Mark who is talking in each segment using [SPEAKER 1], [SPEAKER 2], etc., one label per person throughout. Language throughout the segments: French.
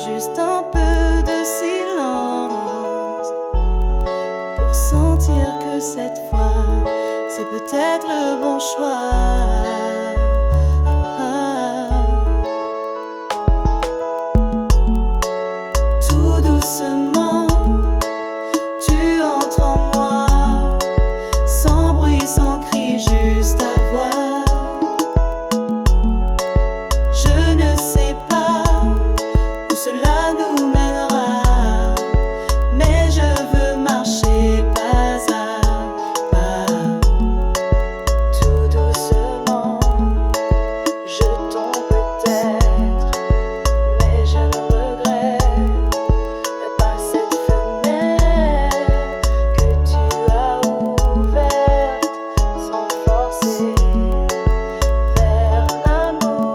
[SPEAKER 1] juste un peu de silence pour sentir que cette fois c'est peut-être le bon choix. Tout doucement, tu entres en moi, sans bruit, sans cri, juste ta voix. Je ne sais pas où cela nous mènera, mais je veux marcher pas à pas. Tout doucement, je tombe peut-être, mais je ne regrette pas cette fenêtre que tu as ouverte sans forcer vers l'amour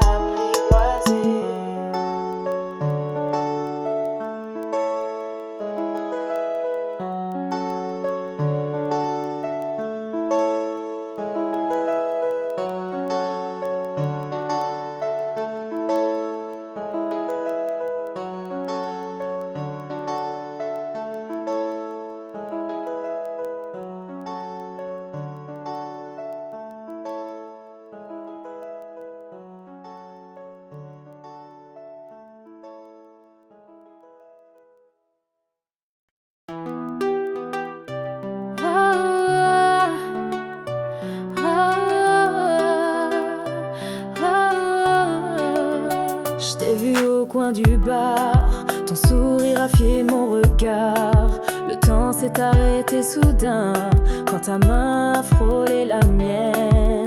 [SPEAKER 1] apprivoisé.
[SPEAKER 2] Je t'ai vu au coin du bar, ton sourire a fié mon regard. Le temps s'est arrêté soudain quand ta main a frôlé la mienne.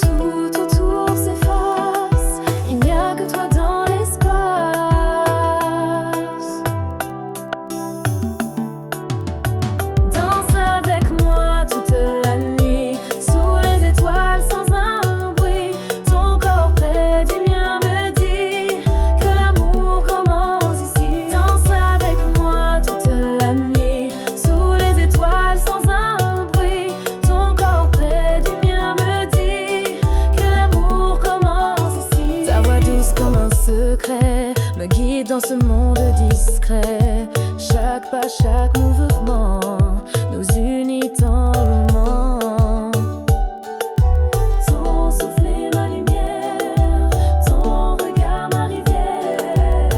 [SPEAKER 2] Tout autour s'efface, il n'y a que toi dans l'espace. Danse avec moi toute la nuit, sous les étoiles sans un bruit. Ton corps près du mien me dit que l'amour commence ici. Danse avec moi toute la nuit, sous les étoiles sans un bruit. Ton corps près du mien me dit que l'amour commence ici. Ta voix douce comme un secret me guide dans ce monde discret. Chaque pas, chaque mouvement nous unit tendrement. Ton souffle est ma lumière, ton regard ma rivière.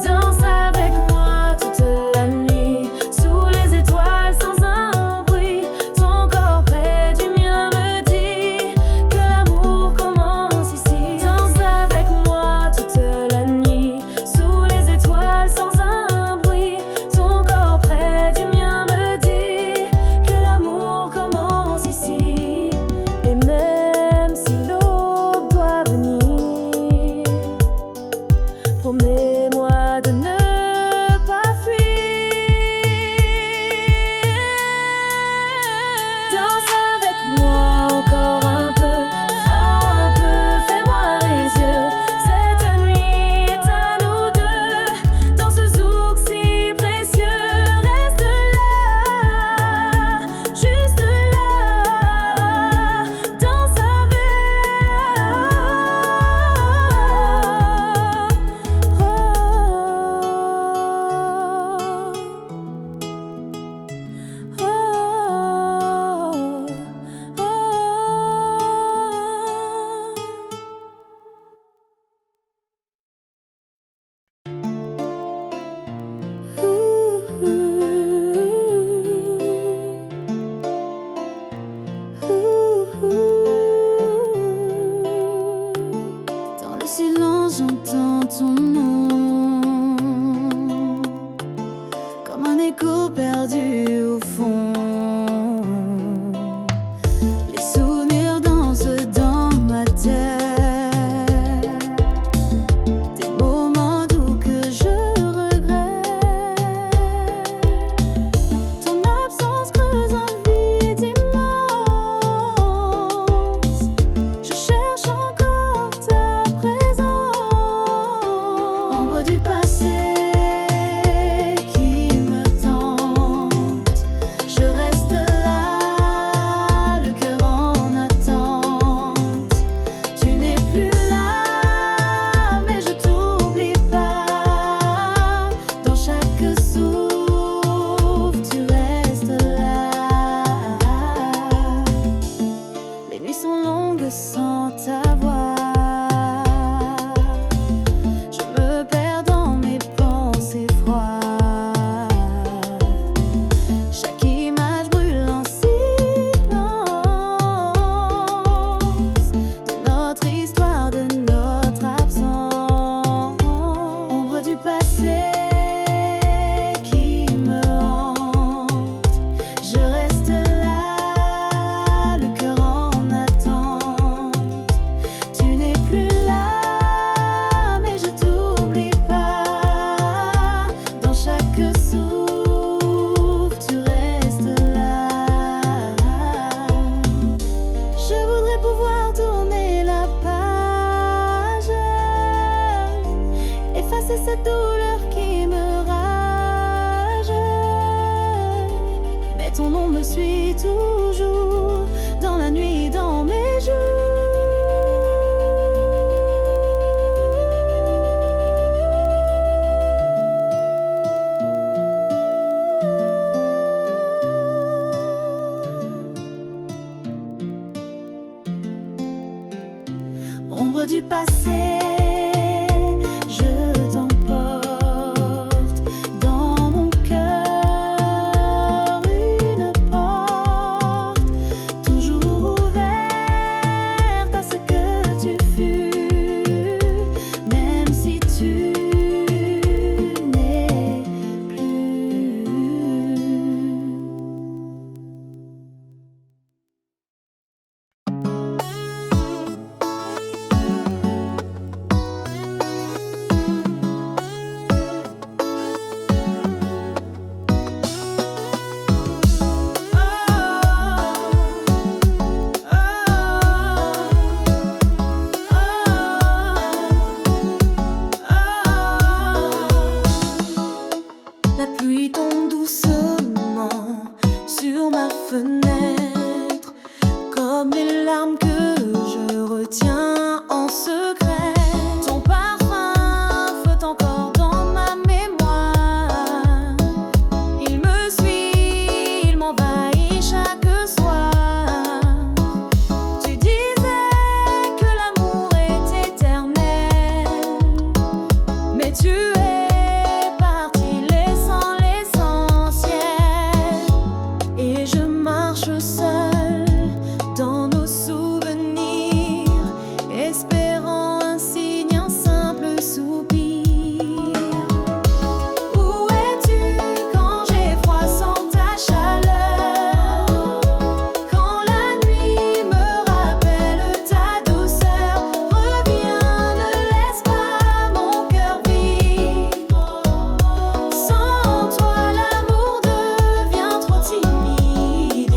[SPEAKER 2] Danse avec moi toute la nuit, sous les étoiles sans un bruit. Ton corps près du mien me dit que l'amour commence ici. Danse avec moi toute la nuit, sous les étoiles sans un bruit. Ton corps près du mien me dit que l'amour commence ici. Et même si l'aube doit venir, promets-moi de ne pas fuir. Danse avec moi encore un peu, fais-moi les yeux. Cette nuit est à nous deux, dans ce zouk si précieux. Reste là, juste là, danse avec.
[SPEAKER 1] Dans le silence, j'entends ton nom, comme un écho perdu au fond. Les souvenirs dansent dans ma tête, des moments doux que je regrette. Ton absence creuse un vide immense. Je cherche encore ta présence. cette douleur qui me rage. Mais ton nom me suit toujours, dans la nuit, dans mes jours. Ombre du passé, je t'emporte dans mon cœur, une porte toujours ouverte à ce que tu fus, même si tu n'es plus. La pluie tombe doucement sur ma fenêtre, comme les larmes que je retiens en secret. Ton parfum flotte encore dans ma mémoire. Il me suit, il m'envahit chaque soir. Tu disais que l'amour est éternel, mais tu es parti laissant l'essentiel. Et je marche seule dans nos souvenirs, espérant un signe, un simple soupir. Où es-tu quand j'ai froid sans ta chaleur? Quand la nuit me rappelle ta douceur, reviens, ne laisse pas mon cœur vivre. Sans toi l'amour devient trop timide.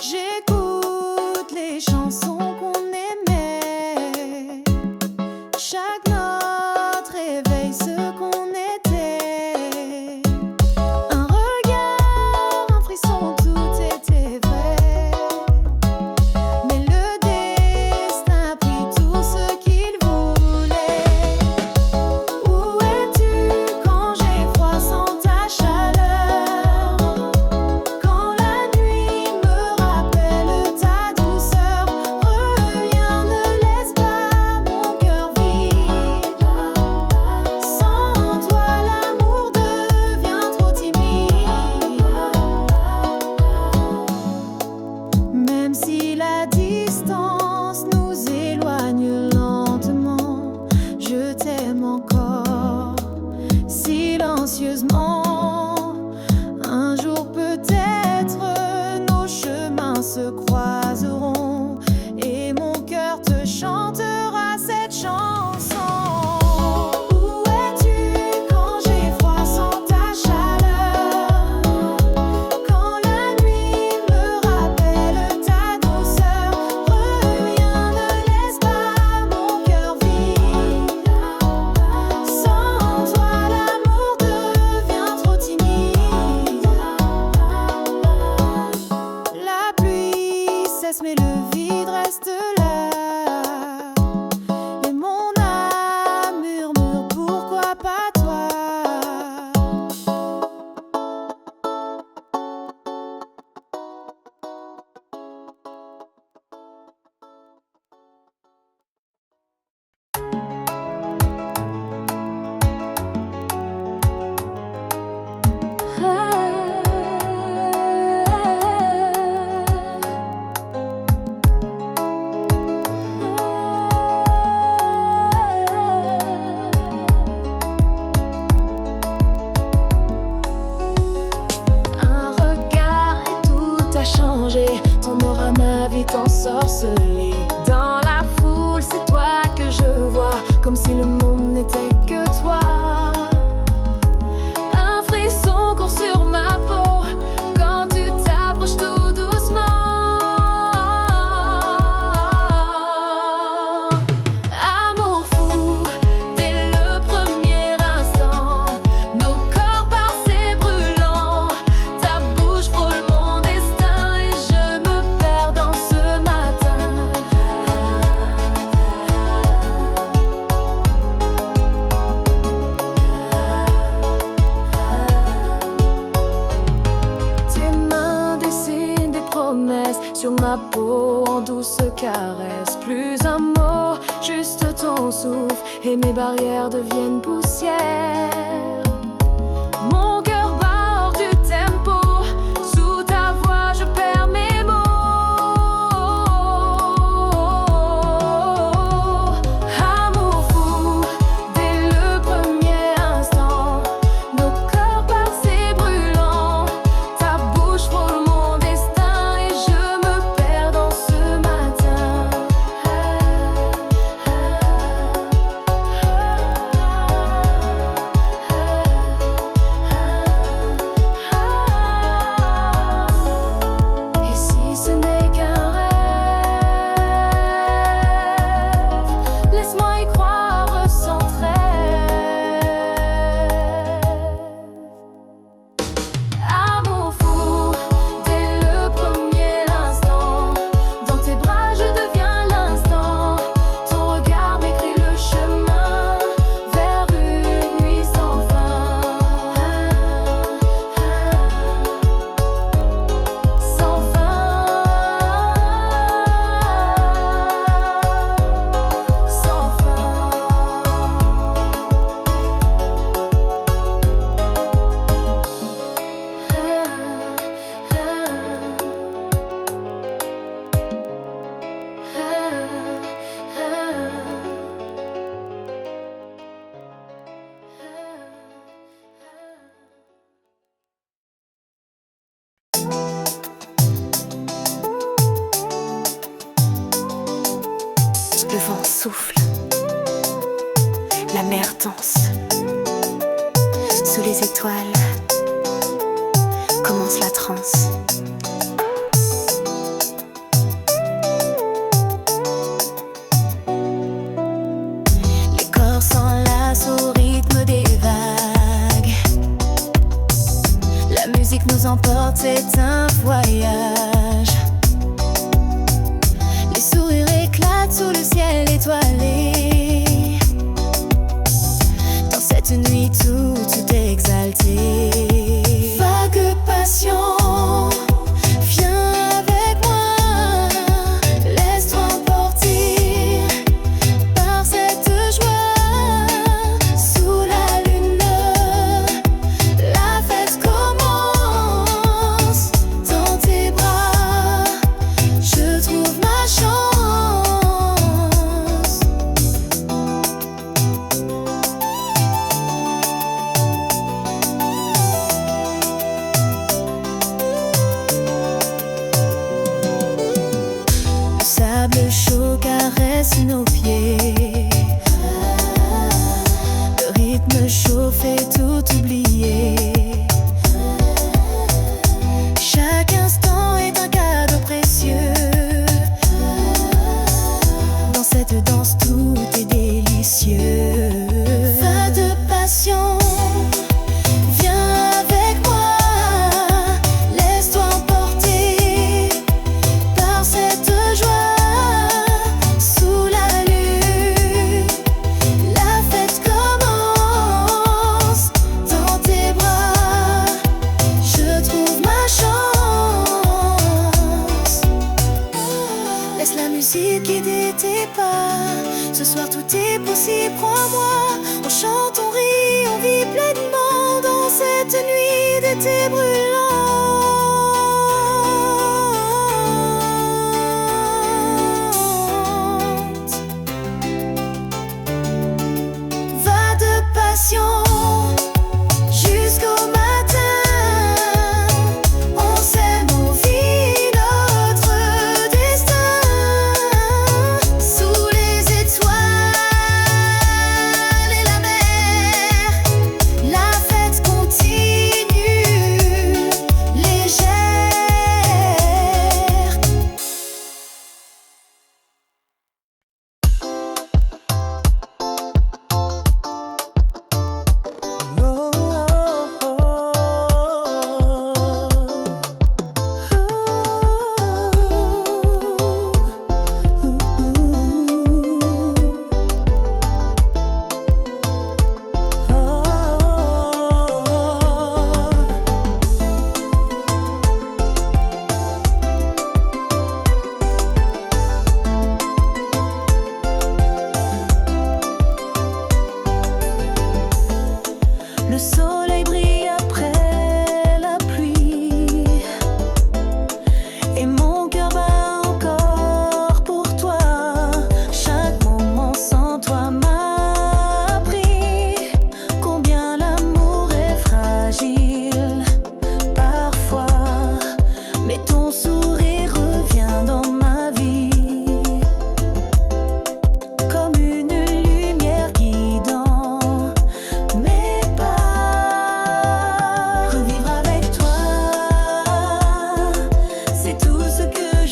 [SPEAKER 1] J'écoute les chansons qu'on aimait, chaque note réveille ce qu'on était. Un regard, un frisson, tout était vrai. Mais le destin a pris tout ce qu'il voulait. Où es-tu quand j'ai froid sans ta chaleur? Quand la nuit me rappelle ta douceur, reviens, ne laisse pas mon cœur vide. Sans toi l'amour devient trop timide. Même si la distance nous éloigne lentement, je t'aime encore silencieusement. Un jour peut-être nos chemins se croiseront et mon cœur te chantera cette chanson. Où es-tu quand j'ai froid sans ta chaleur? Quand la nuit me rappelle ta douceur, reviens, ne laisse pas mon cœur vide. Sans toi l'amour devient trop timide. La pluie cesse mais le vide reste là. Et mon âme murmure pourquoi pas toi. Un regard et tout a changé. Ton aura m'a vite ensorcelé. Dans la foule, c'est toi que je vois, comme si le monde n'était que toi. Un frisson court sur ma peau quand tu t'approches tout doucement. Amour fou, naissent sur ma peau en douce caresse. Plus un mot, juste ton souffle et mes barrières deviennent poussière. Mon cœur bat hors du tempo, sous ta voix je perds mes mots. Amour fou, dès le premier instant, nos corps passés brûlants. Ta bouche frôle mon destin et je me perds dans ce matin. Et si ce n'est qu'un rêve, laisse-moi y croire sans trêve. Amour fou, dès le premier instant, dans tes bras je deviens l'instant. Ton regard m'écrit le chemin vers une nuit sans fin. Sans fin, sans
[SPEAKER 3] Le vent souffle, la mer danse. Sous les étoiles commence la transe. Les corps s'enlacent au rythme des vagues. La musique nous emporte, c'est un voyage. Les sourires éclatent sous le ciel étoilé. Dans cette nuit tout est exalté. Vague passion, viens avec moi. Laisse-toi emporter par cette joie. Sous la lune, la fête commence. Dans tes bras, je trouve ma chance. Le sable chaud caresse nos pieds. Le rythme chaud fait tout oublier. Chaque instant est un cadeau précieux. Dans cette danse tout est délicieux. Va de passion, viens avec moi. Laisse-toi emporter par cette joie. Sous la lune, la fête commence. Dans tes bras, je trouve ma chance. Laisse la musique guider tes pas. Ce soir tout est possible, crois-moi. On chante, on rit, on vit pleinement dans cette nuit d'été brûlante. Va de passion jusqu'au matin. On s'aime, on vit notre destin. Sous les étoiles et la mer, la fête continue.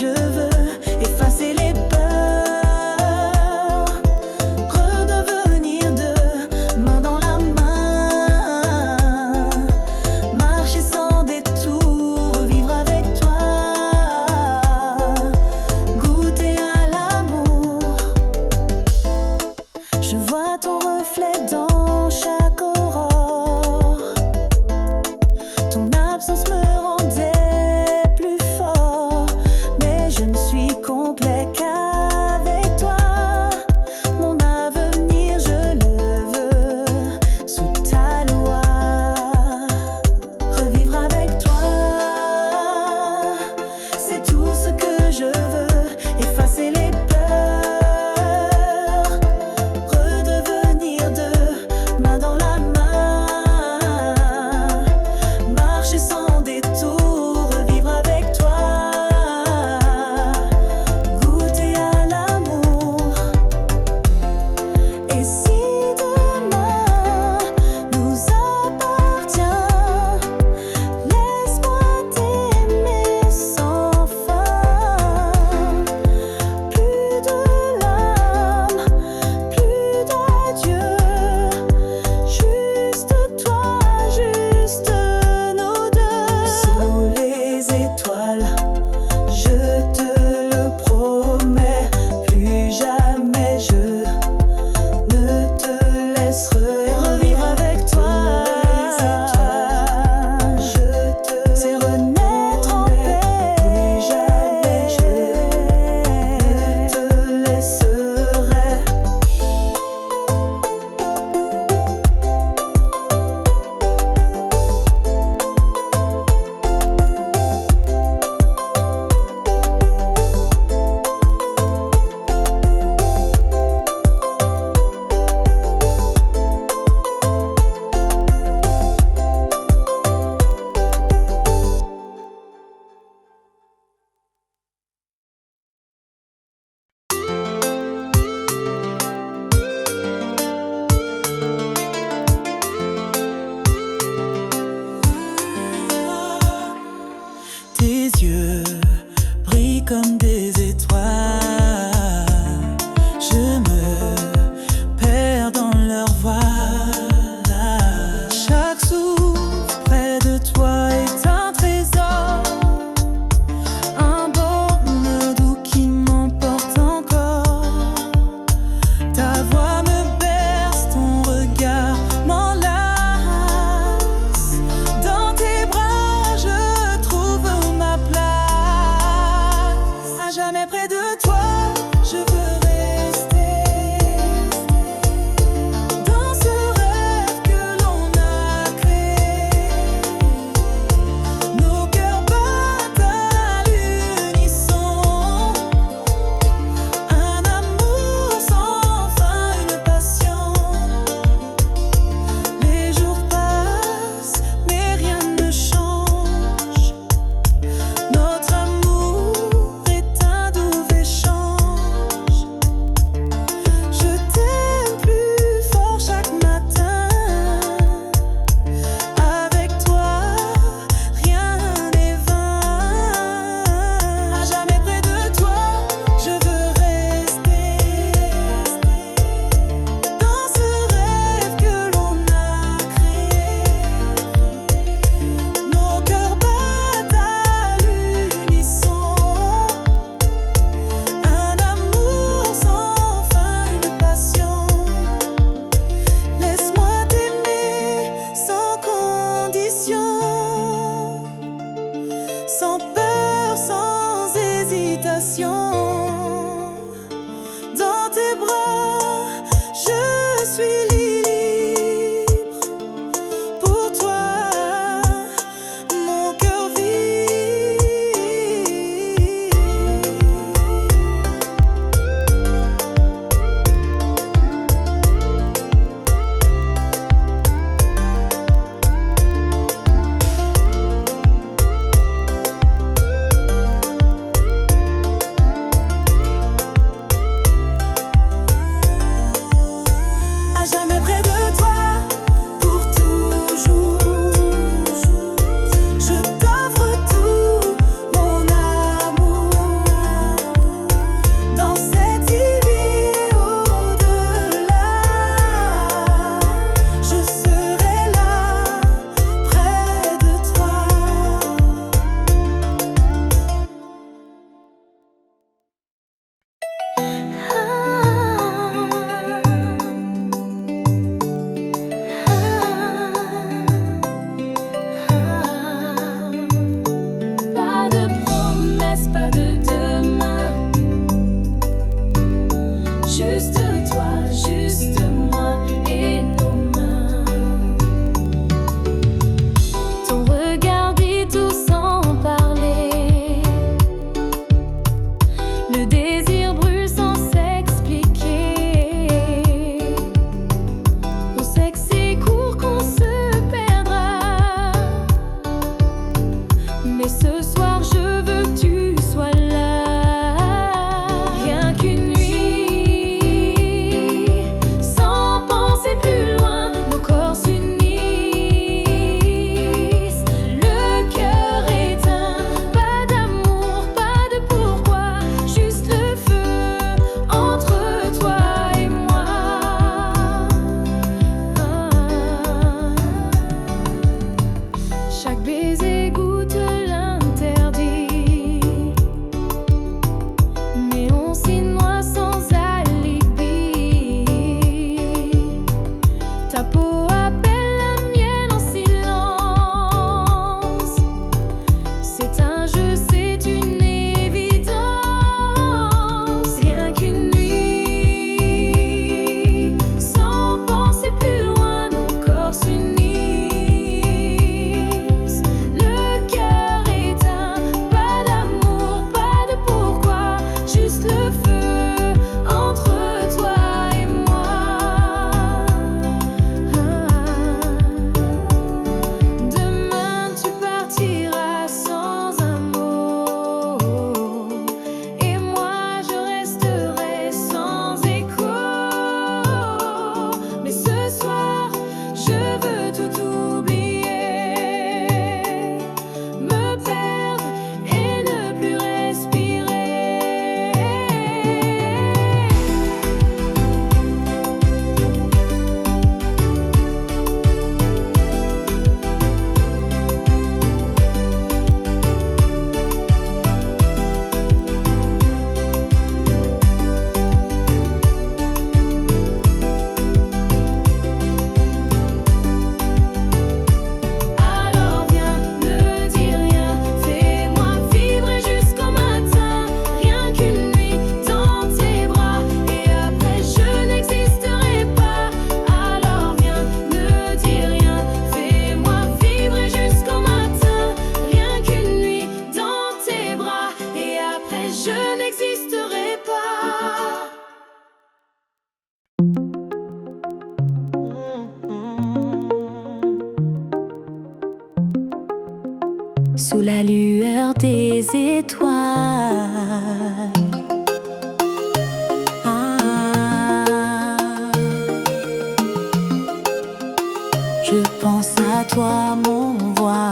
[SPEAKER 3] je veux effacer les peurs, redevenir deux mains dans la main, marcher sans détour, vivre avec toi, goûter à l'amour. Je vois ton reflet dans chaque aurore. Ton absence me rendait plus fort, mais je ne suis complet qu'avec toi. Mon avenir, je le veux sous ta loi. Revivre avec toi, c'est tout ce que je veux. Effacer les peurs, redevenir deux mains dans la main, marcher sans détour, vivre avec toi, goûter à l'amour. Et si demain nous appartient, laisse-moi t'aimer sans fin. Plus de l'âme, plus d'adieu, juste toi, juste nous deux. Sous les étoiles, je te le promets, plus jamais je ne te laisserai revivre avec toi. Je te sais renaître en paix, plus jamais je ne te laisserai. Tes yeux brillent comme des étoiles. Je me perds dans leur voile. Chaque souffle près de toi est un trésor, un baume doux qui m'emporte encore. Ta voix me berce, ton regard m'enlace. Dans tes bras, je trouve ma place. À jamais près de toi, je veux rester. Dans ce rêve que l'on a créé, nos cœurs battent à l'unisson. Un amour sans fin, une passion. Les jours passent, mais rien ne change. Notre amour est un doux échange. Je t'aime plus fort chaque matin. Avec toi, rien n'est vain. À jamais près de toi, je veux rester. Dans ce rêve que l'on a créé, nos cœurs battent à l'unisson. Un amour sans fin, une passion. Laisse-moi t'aimer sans condition, sans peur, sans hésitation. Dans tes bras, je suis libre. Pour toi, mon cœur vit.
[SPEAKER 2] Le désir brûle sans s'expliquer. On sait que c'est court, qu'on se perdra. Mais ce soir je veux que tu sois là. Rien qu'une nuit, sans penser plus loin, nos corps s'unissent. Le cœur éteint, pas d'amour, pas de pourquoi, juste le feu entre toi et moi. Chaque baiser goûte l'interdit, mais on s'y noie sans alibi. Ta peau appelle la mienne en silence. C'est un jeu, c'est une évidence. Rien qu'une nuit, sans penser plus loin, nos corps s'unissent. Le cœur éteint, pas d'amour, pas de pourquoi, juste le feu entre toi et moi. Demain tu partiras sans un mot, et moi je resterai sans écho. Mais ce soir je veux tout oublier, me perdre et ne plus respirer. Alors viens, ne dis rien, fais-moi vibrer jusqu'au matin. Rien qu'une nuit dans tes bras, et après je n'existerai pas. Alors viens, ne dis rien, fais-moi vibrer jusqu'au matin. Rien qu'une nuit dans tes bras, et après je n'existerai pas.
[SPEAKER 3] Sous la lueur des étoiles, je pense à toi, mon voile.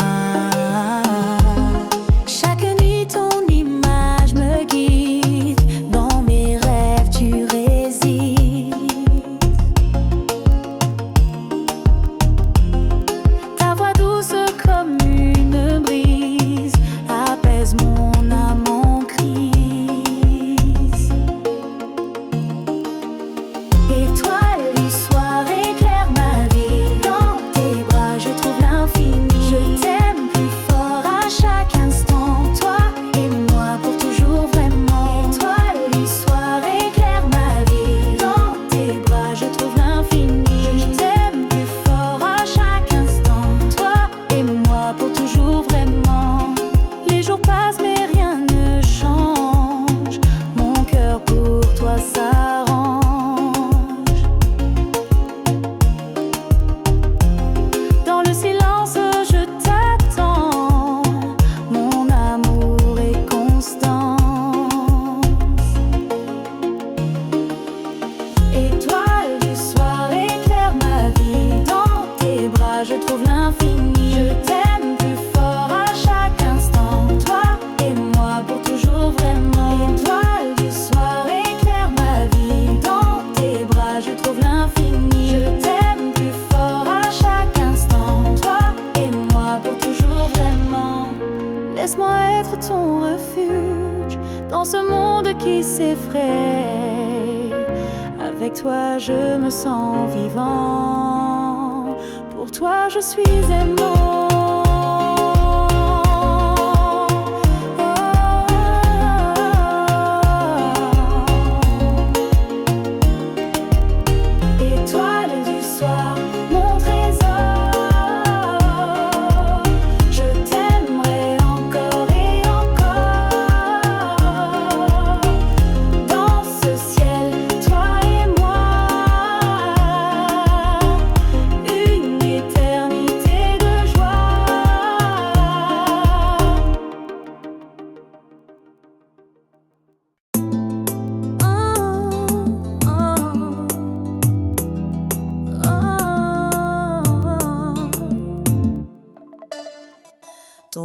[SPEAKER 3] Chaque nuit ton image me guide, dans mes rêves tu résides. Ta voix douce comme une brise apaise mon âme en crise. Étoile du soir éclaire ma vie, dans tes bras je trouve l'infini. Je t'aime plus fort à chaque instant, toi et moi pour toujours vraiment. Étoile du soir éclaire ma vie, dans tes bras je trouve l'infini. Je t'aime plus fort à chaque instant, toi et moi pour toujours vraiment. Les jours passent mais rien ne change, mon cœur pour toi s'arrange. Dans le silence je t'attends, mon amour est constant. Étoile du soir éclaire ma vie, dans tes bras je trouve l'infini. Je t'aime plus fort à chaque instant, toi et moi pour toujours vraiment. Étoile du soir éclaire ma vie, dans tes bras je trouve l'infini. Je t'aime plus fort à chaque instant, toi et moi pour toujours vraiment. Laisse-moi être ton refuge dans ce monde qui s'effraie. Avec toi je me sens vivant, pour toi je suis aimant.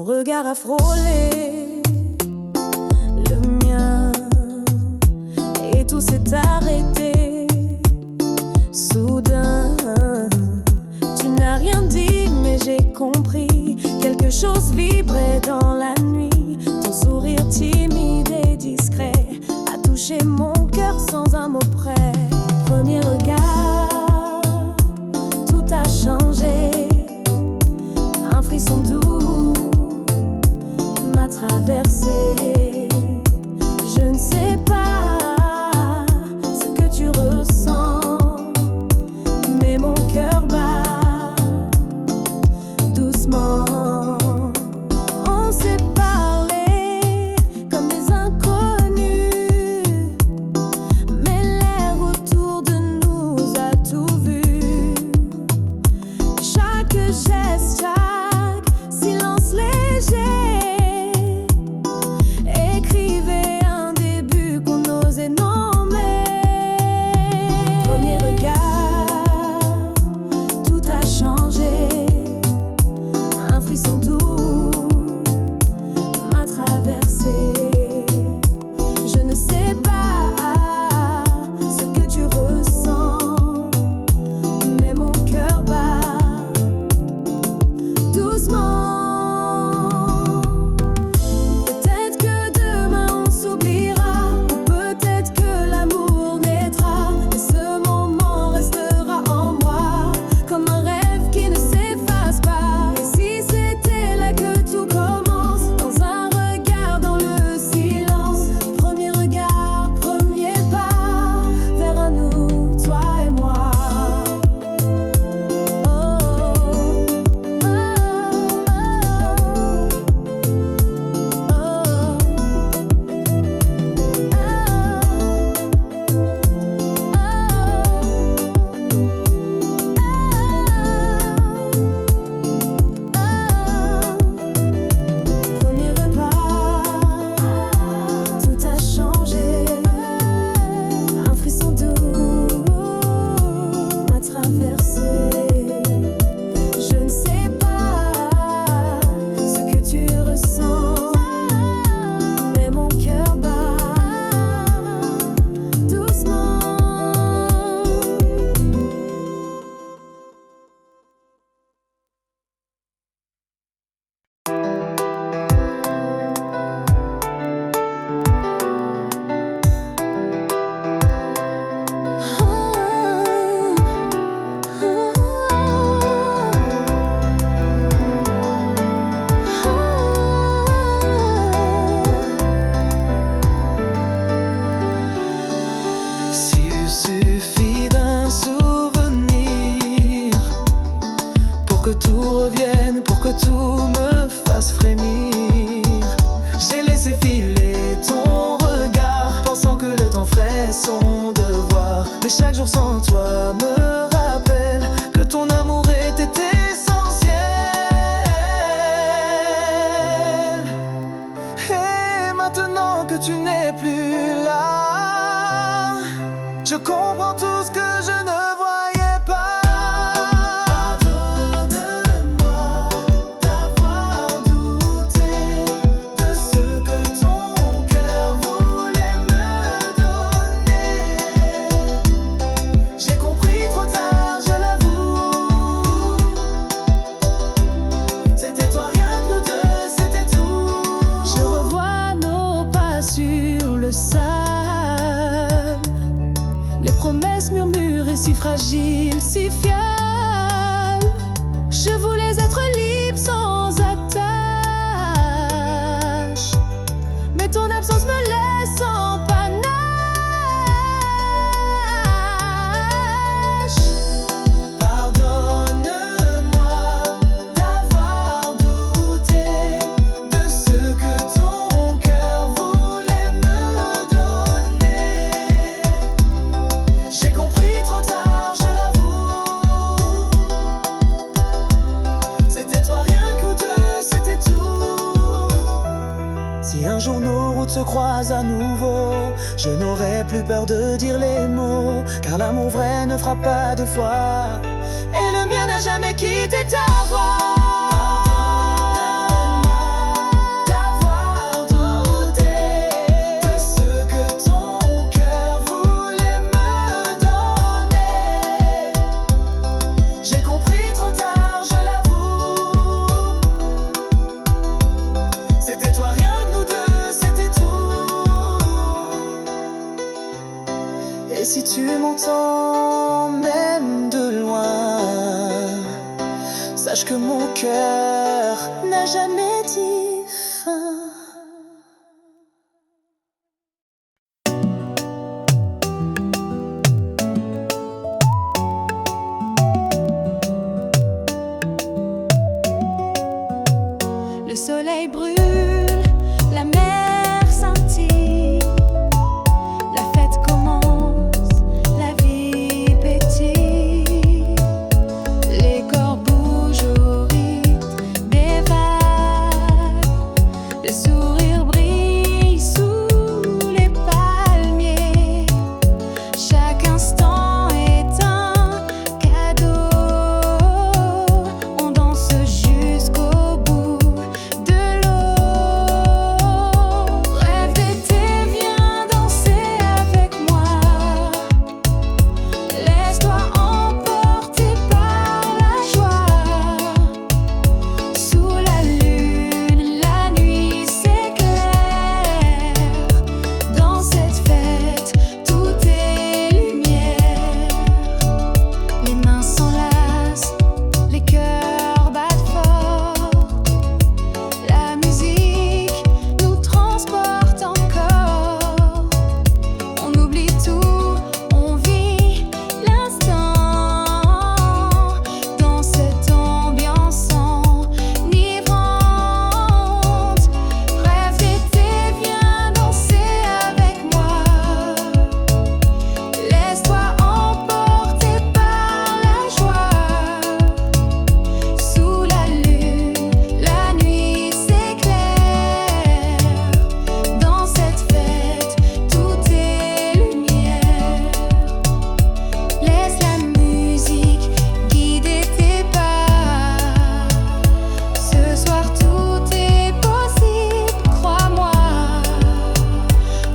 [SPEAKER 2] Ton regard a frôlé le mien et tout s'est arrêté. Soudain, tu n'as rien dit, mais j'ai compris. Quelque chose vibrait dans la nuit. Ton sourire timide et discret a touché mon cœur sans un mot près. Premier regard, tout a changé. Un frisson doux m'a traversé. Je ne sais pas ce que tu ressens, mais mon cœur bat doucement. On s'est parlé comme des inconnus, mais l'air autour de nous a tout vu. Chaque geste, chaque silence léger écrivait un début qu'on n'osait nommer. Premier regard, tout a changé. Un frisson doux m'a traversé. Je ne sais pas ce que tu ressens, mais mon cœur bat doucement. Peut-être que demain on s'oubliera, ou peut-être que l'amour naîtra, mais ce moment restera en moi comme un rêve qui ne s'efface pas. Et si c'était là que tout commence, dans un regard, dans le silence. Premier regard, premier pas vers un nous, toi et moi. Oh, oh, oh, Premier repas, tout a changé. Un frisson doux m'a traversé. Je ne sais pas ce que tu ressens, mais mon cœur bat doucement.
[SPEAKER 4] S'il suffit d'un souvenir pour que tout revienne, pour que tout me fasse frémir, j'ai laissé filer ton regard, pensant que le temps ferait son devoir. Mais chaque jour sans toi me rappelle que ton amour était essentiel. Et maintenant que tu n'es plus là, je comprends tout ce que je ne voyais pas. Pardonne-moi d'avoir douté de ce que ton cœur voulait me donner. J'ai compris trop tard, je l'avoue. C'était toi, rien que nous deux, c'était tout.
[SPEAKER 2] Je revois nos pas sur le sable, les promesses murmurées si fragiles, si fiables. Je voulais être libre sans attache, mais ton absence me laisse en panache.
[SPEAKER 4] Pardonne-moi d'avoir douté de ce que ton cœur voulait me donner. J'ai compris trop tard, je l'avoue. C'était toi, rien que nous deux, c'était tout. Si un jour nos routes se croisent à nouveau, je n'aurai plus peur de dire les mots, car l'amour vrai ne frappe pas deux fois, et le mien n'a jamais quitté ta voix. Et si tu m'entends même de loin, sache que mon cœur n'a jamais dit fin.
[SPEAKER 1] Le soleil brûle, la mer scintille, la fête commence, la vie pétille. Les corps bougent au rythme des vagues, le sourire brille sous les palmiers. Chaque instant est un cadeau, on danse jusqu'au bout de l'eau. Rêve d'été, viens danser avec moi. Laisse-toi emporter par la joie. Sous la lune, la nuit s'éclaire. Dans cette fête, tout est lumière. Les mains s'enlacent, les cœurs battent fort. La musique nous transporte encore. On oublie tout, on vit l'instant. Dans cette ambiance enivrante. Rêve d'été, viens danser avec moi. Laisse-toi emporter par la joie. Sous la lune, la nuit s'éclaire. Dans cette fête, tout est lumière. Laisse la musique guider tes pas. Ce soir, tout est possible, crois-moi.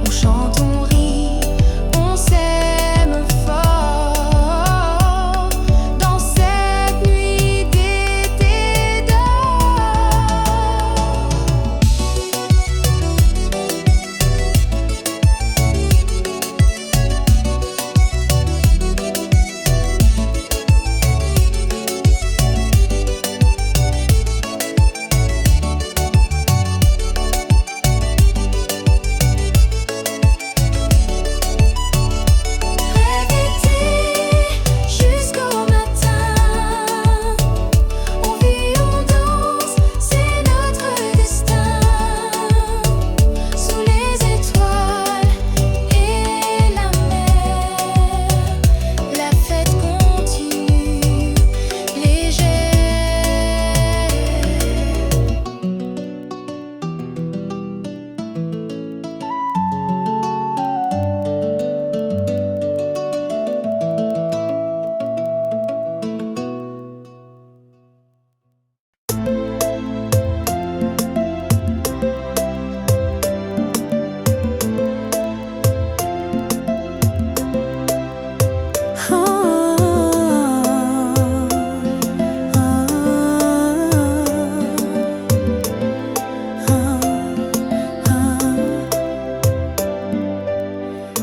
[SPEAKER 1] On chante, on rit, on s'aime fort. Dans cette nuit d'été d'or. Rêve d'été jusqu'au matin. On vit, on danse, c'est notre destin. Sous les étoiles et la mer, la fête continue légère.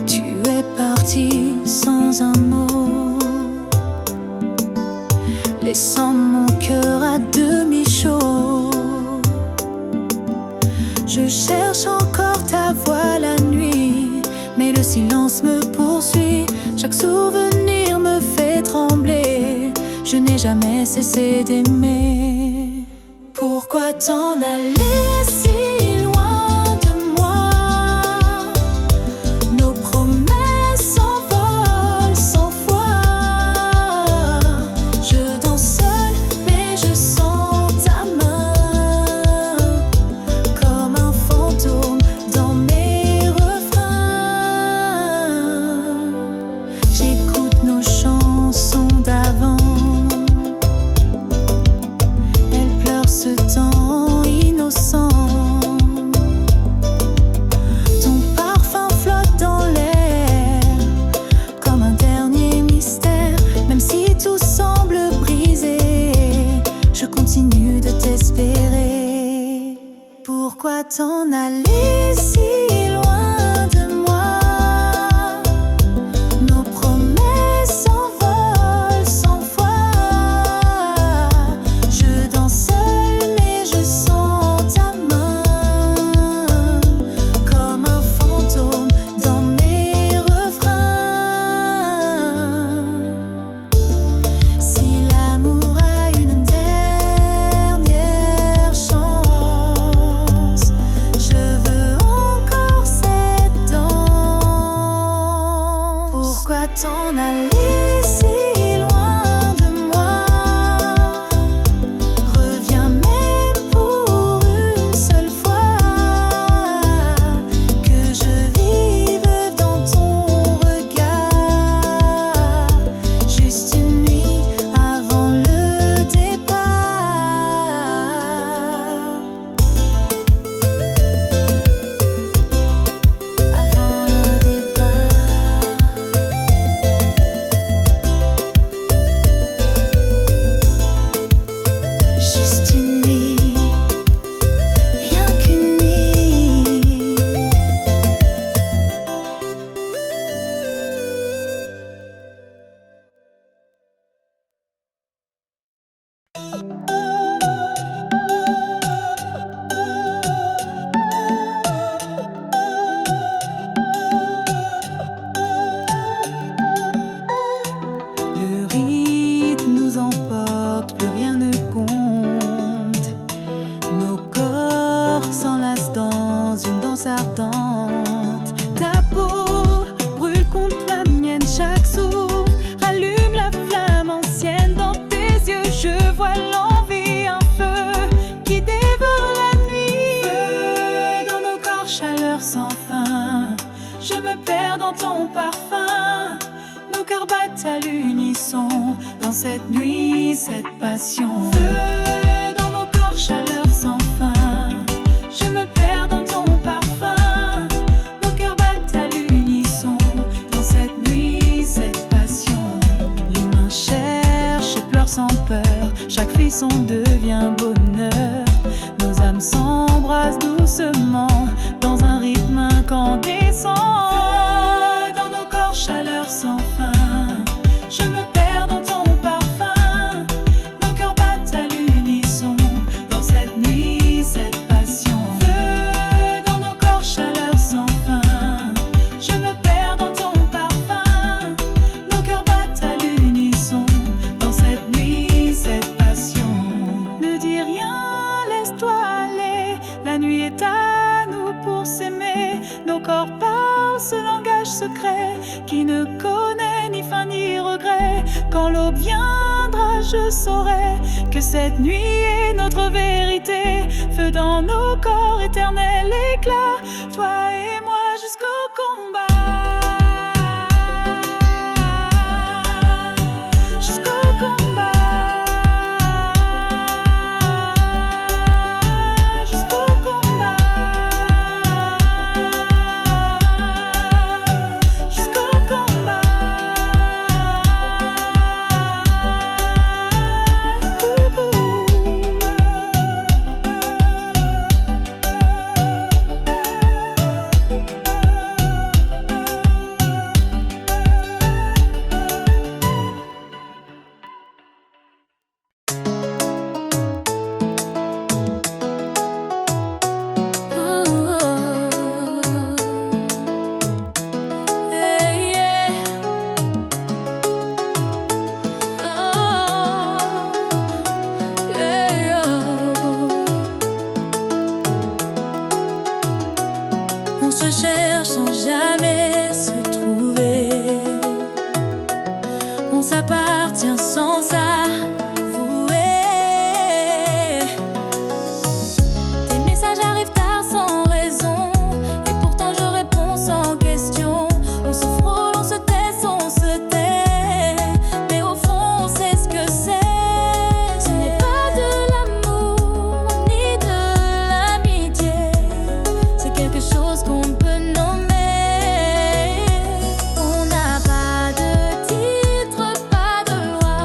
[SPEAKER 1] Tu es parti sans un mot, laissant mon cœur à demi chaud. Je cherche encore ta voix la nuit, mais le silence me poursuit. Chaque souvenir me fait trembler. Je n'ai jamais cessé d'aimer. Pourquoi t'en aller si loin de moi? Nos promesses s'envolent sans foi. Je danse seule, mais je sens ta main comme un fantôme dans mes refrains. J'écoute nos chansons d'avant. Elles pleurent ce temps innocent. Ton parfum flotte dans l'air comme un dernier mystère. Même si tout semble brisé, je continue de t'espérer. Pourquoi t'en aller si loin de moi? Nos
[SPEAKER 2] me perds dans ton parfum. Nos cœurs battent à l'unisson dans cette nuit, cette passion. Feu dans nos corps, chaleur sans fin. Je me perds dans ton parfum. Nos cœurs battent à l'unisson dans cette nuit, cette passion. Les mains cherchent et pleurent sans peur. Chaque frisson devient bonheur. Nos âmes s'embrassent doucement dans un rythme incandescent. Dans nos corps, chaleur sans fin. Je me perds dans ton parfum. Nos cœurs battent à l'unisson dans cette nuit, cette passion. Feu dans nos corps, chaleur sans fin. Je me perds dans ton parfum. Nos cœurs battent à l'unisson dans cette nuit, cette passion. Ne dis rien, laisse-toi aller. La nuit est à nous pour s'aimer. Nos corps parlent ce langage secret qui ne connaît ni fin ni regret. Quand l'aube viendra, je saurai que cette nuit est notre vérité. Feu dans nos corps, éternel éclat. Toi et moi jusqu'au combat. Jusqu'au combat. Jusqu'au combat. Jusqu'au combat.
[SPEAKER 3] On se cherche sans jamais se trouver. On s'appartient sans s'avouer. Tes messages arrivent tard sans raison, et pourtant je réponds sans question. On se frôle, on se tait, mais au fond on sait ce que c'est. Ce n'est pas de l'amour ni de l'amitié, c'est quelque chose qu'on peut nommer. On n'a pas de titre, pas de loi,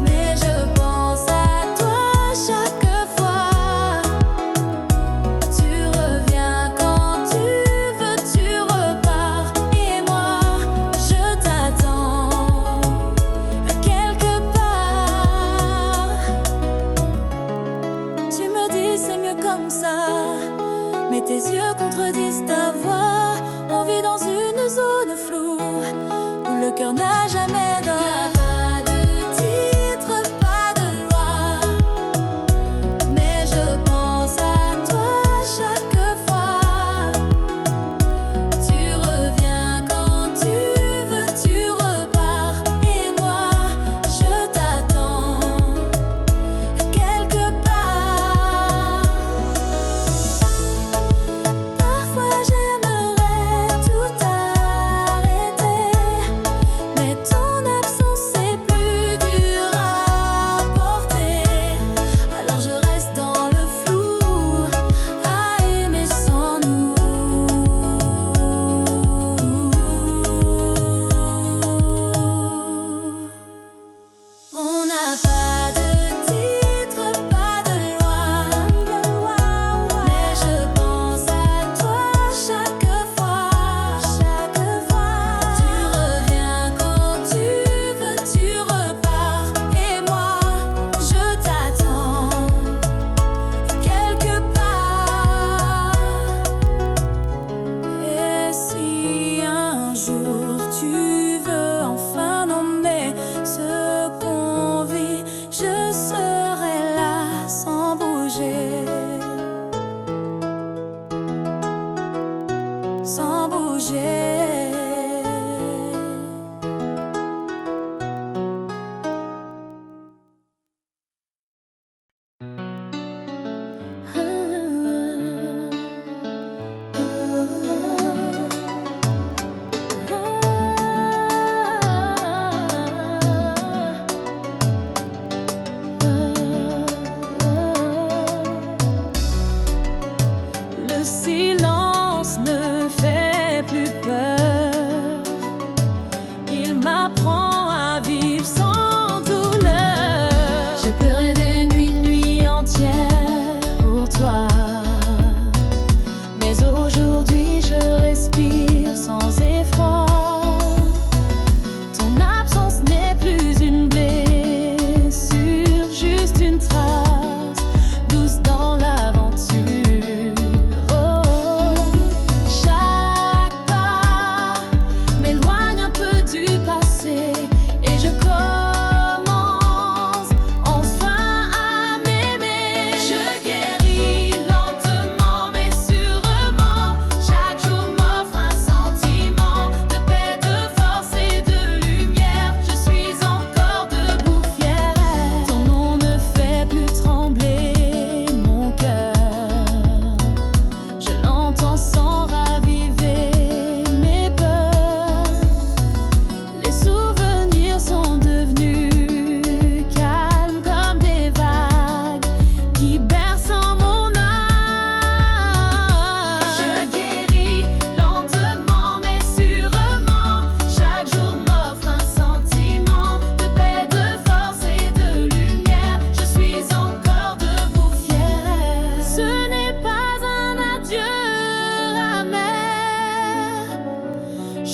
[SPEAKER 3] mais je pense à toi chaque fois. Tu reviens quand tu veux, tu repars, et moi je t'attends quelque part. Tu me dis c'est mieux comme ça, mais tes yeux contredisent ta voix. On vit dans une zone floue où le cœur n'a jamais d'heure. Pas de titre, pas de loi, mais je pense à toi chaque fois. Tu reviens quand tu veux, tu repars, et moi je t'attends quelque part. Parfois j'aimerais tout arrêter, mais ton absence est plus dure à porter. Alors je reste dans le flou, à aimer sans nous. On n'a pas de titre, pas de loi, mais je pense à toi chaque fois. Tu reviens quand tu veux, tu repars, et moi je t'attends quelque part. Et si un jour tu veux enfin nommer ce qu'on vit, je serai là sans bouger, sans bouger.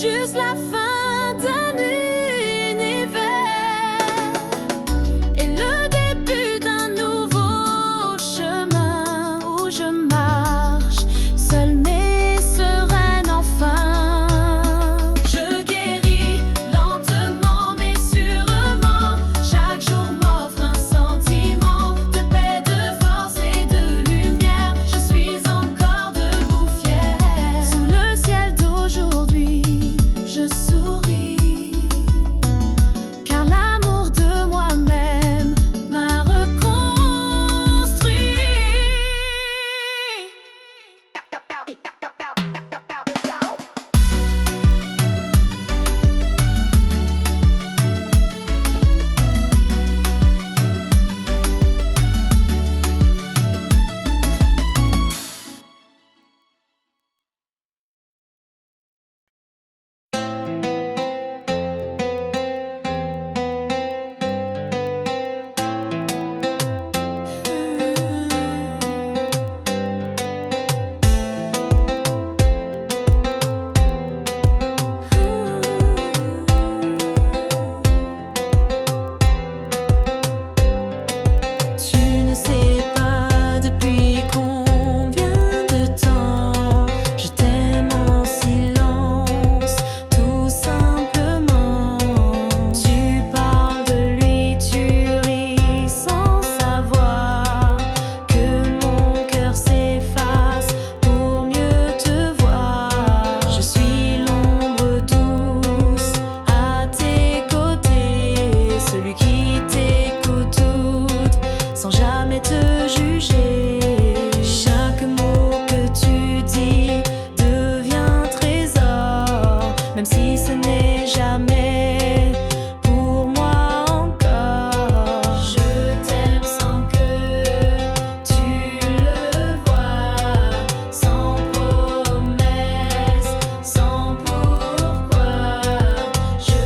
[SPEAKER 2] juste la fin d'un univers et le début d'un nouveau chemin où je marche seule mais sereine enfin. Je guéris lentement mais sûrement. Chaque jour m'offre un sentiment de paix, de force et de lumière. Je suis encore debout fière. Sous le ciel d'aujourd'hui, je souris, car l'amour de moi-même m'a reconstruit. Tu ne sais pas depuis combien de temps je t'aime en silence, tout simplement. Tu parles de lui, tu ris sans savoir que mon cœur s'efface pour mieux te voir. Je suis l'ombre douce à tes côtés, celui qui t'écoute toute sans jamais te juger. Chaque mot que tu dis devient trésor, même si ce n'est jamais pour moi encore. Je t'aime sans que tu le vois, sans promesse, sans pourquoi. Je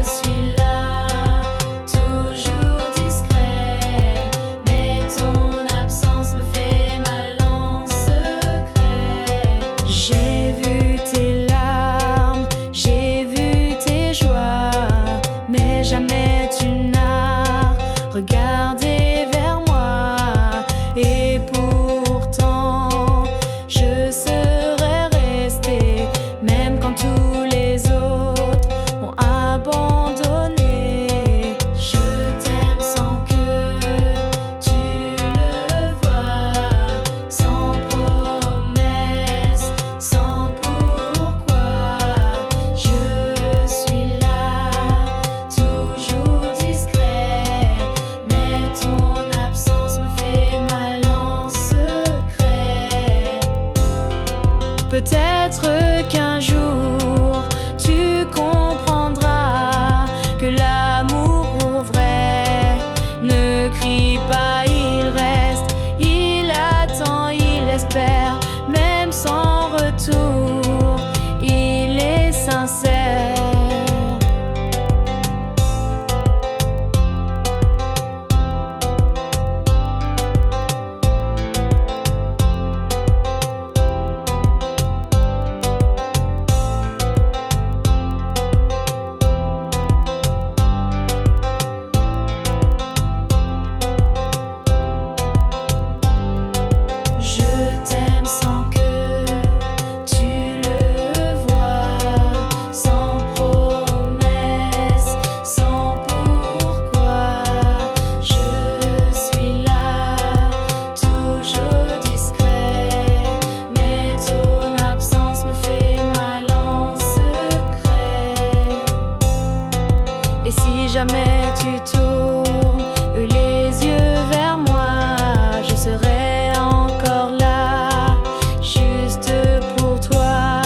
[SPEAKER 2] suis là, toujours discret, mais ton absence me fait mal en secret. J'ai vu tes larmes, j'ai vu tes joies, mais jamais tu n'as regardé vers moi. Et pourtant, je serais restée, même quand tous les autres ont abandonné. Je t'aime sans que tu le vois, sans promesse, sans pourquoi. Je suis là, toujours discret, mais ton absence me fait mal en secret. Peut-être qu'un jour tu comprendras que l'amour vrai ne crie pas, il reste, il attend, il espère, même sans retour, il est sincère. Je t'aime sans que tu le vois, sans promesse, sans pourquoi. Je suis là, toujours discret, mais ton absence me fait mal en secret. Et si jamais tu tournes les yeux vers moi, je serai encore là, juste pour toi.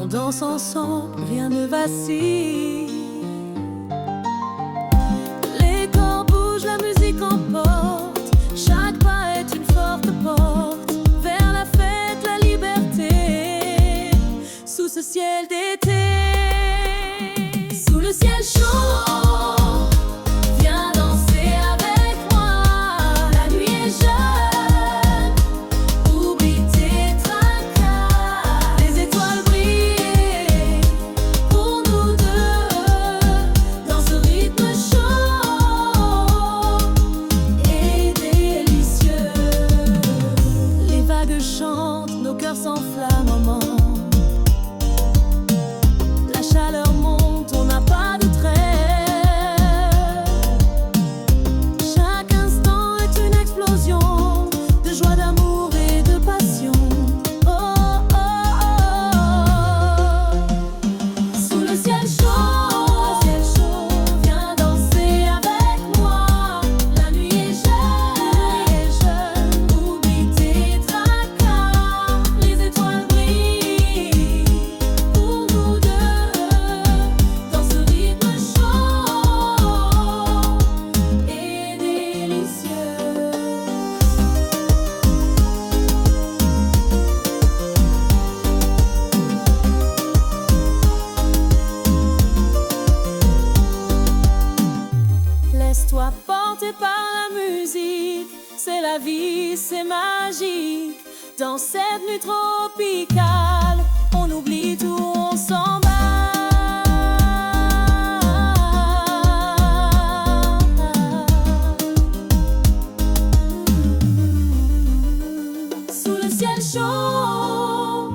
[SPEAKER 2] On danse ensemble, rien ne vacille. Les corps bougent, la musique emporte. Chaque pas est une forte porte vers la fête, la liberté. Sous ce ciel d'été, sous le ciel chaud, viens danser avec moi. La nuit est jeune, oublie tes tracas. Les étoiles brillent pour nous deux dans ce rythme chaud et délicieux. Les vagues chantent, nos cœurs s'enflamment au moment. La chaleur monte, on n'a pas de trêve. Chaque instant est une explosion de joie, d'amour et de passion. Oh, oh, oh. Sous le ciel chaud, viens danser avec moi. La nuit est jeune, oublie tes tracas. Les étoiles brillent pour nous deux dans ce rythme chaud et délicieux. Laisse-toi porter par la musique, c'est la vie, c'est magique. Dans cette nuit tropicale, on oublie tout, on s'en bat. Sous le ciel chaud,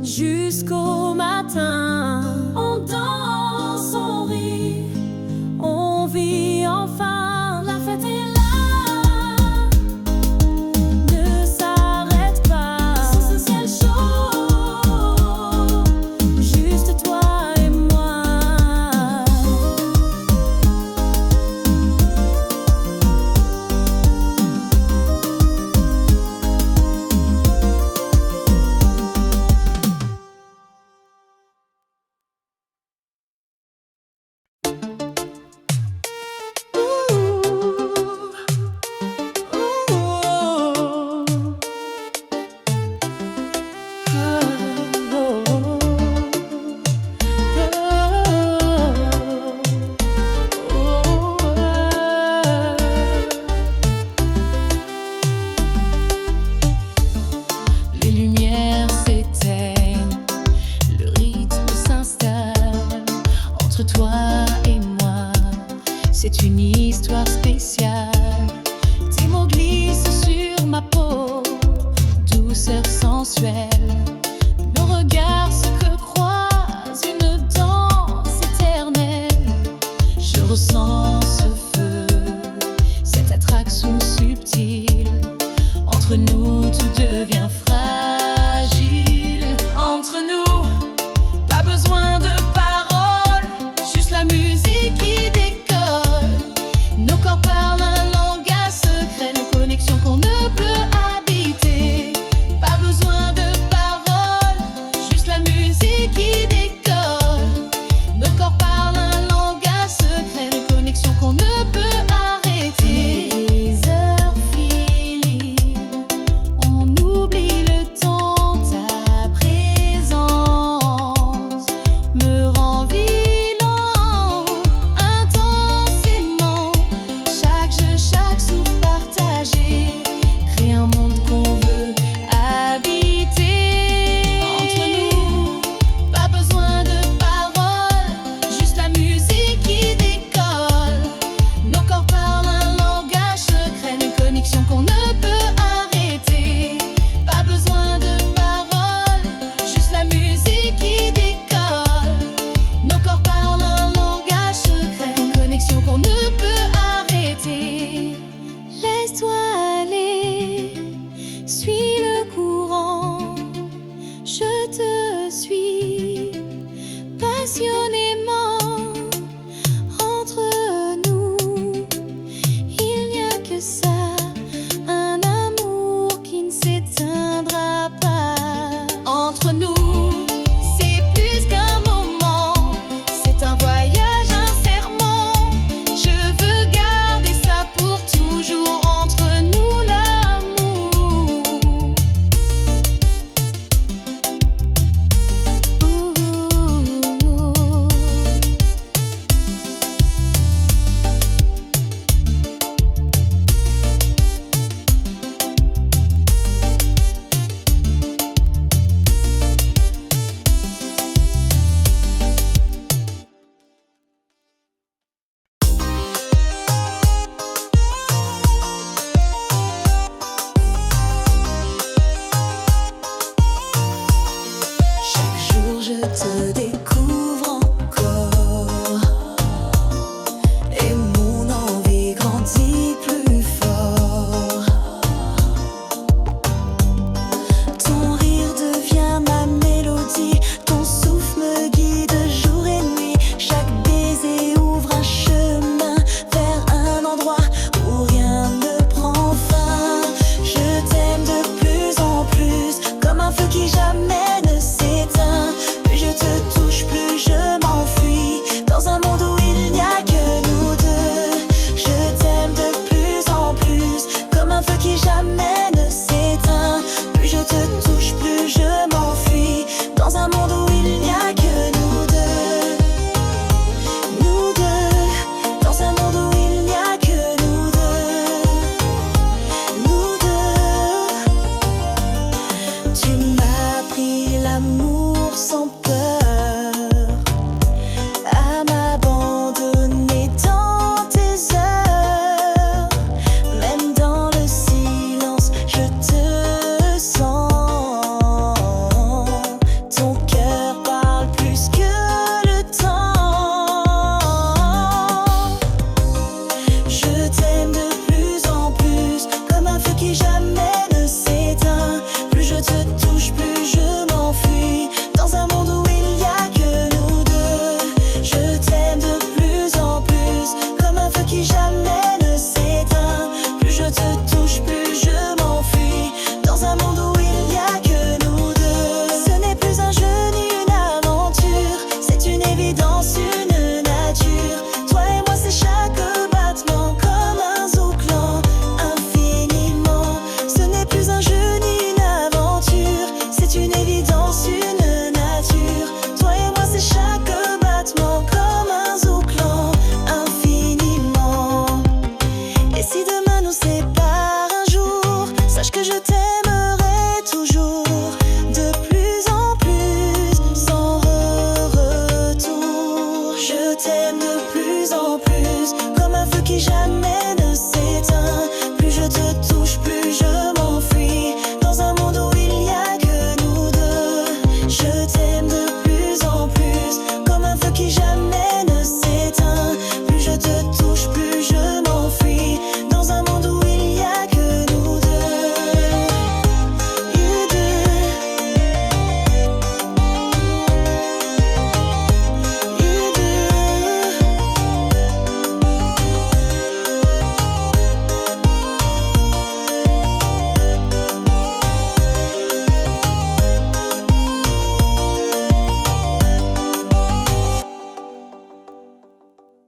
[SPEAKER 2] jusqu'au matin, on danse, on rit, on vit enfin, la fête est là, ne s'arrête pas. Sous ce ciel chaud, juste toi et moi.
[SPEAKER 1] Les lumières s'éteignent, le rythme s'installe entre toi et moi. C'est une histoire spéciale. Tes mots glissent sur ma peau, douceur sensuelle. Nos regards se croisent, une danse éternelle. Je ressens ce feu, cette attraction subtile. Entre nous, tout devient fragile. Entre nous, pas besoin de paroles, juste la musique qui décolle. Nos corps parlent un langage secret, nos connexions qu'on ne peut habiter. Pas besoin de paroles, juste la musique qui décolle. Nos corps parlent un langage secret, nos connexions qu'on ne peut arrêter. Les heures filent, on oublie le temps, ta présence me rend vivant intensément. Chaque jeu, chaque souffle partagé crée un monde qu'on veut habiter. Entre nous, pas besoin de paroles, juste la musique qui décolle. Nos corps parlent un langage secret, une connexion qu'on ne peut arrêter. Pas besoin de paroles, juste la musique qui décolle. Nos corps parlent un langage secret, une connexion qu'on ne peut arrêter.
[SPEAKER 2] Laisse-toi aller, suis le courant, je te suis passionnément. Entre nous, il n'y a que ça, un amour qui ne s'éteindra pas.
[SPEAKER 1] Entre nous,
[SPEAKER 3] l'amour sans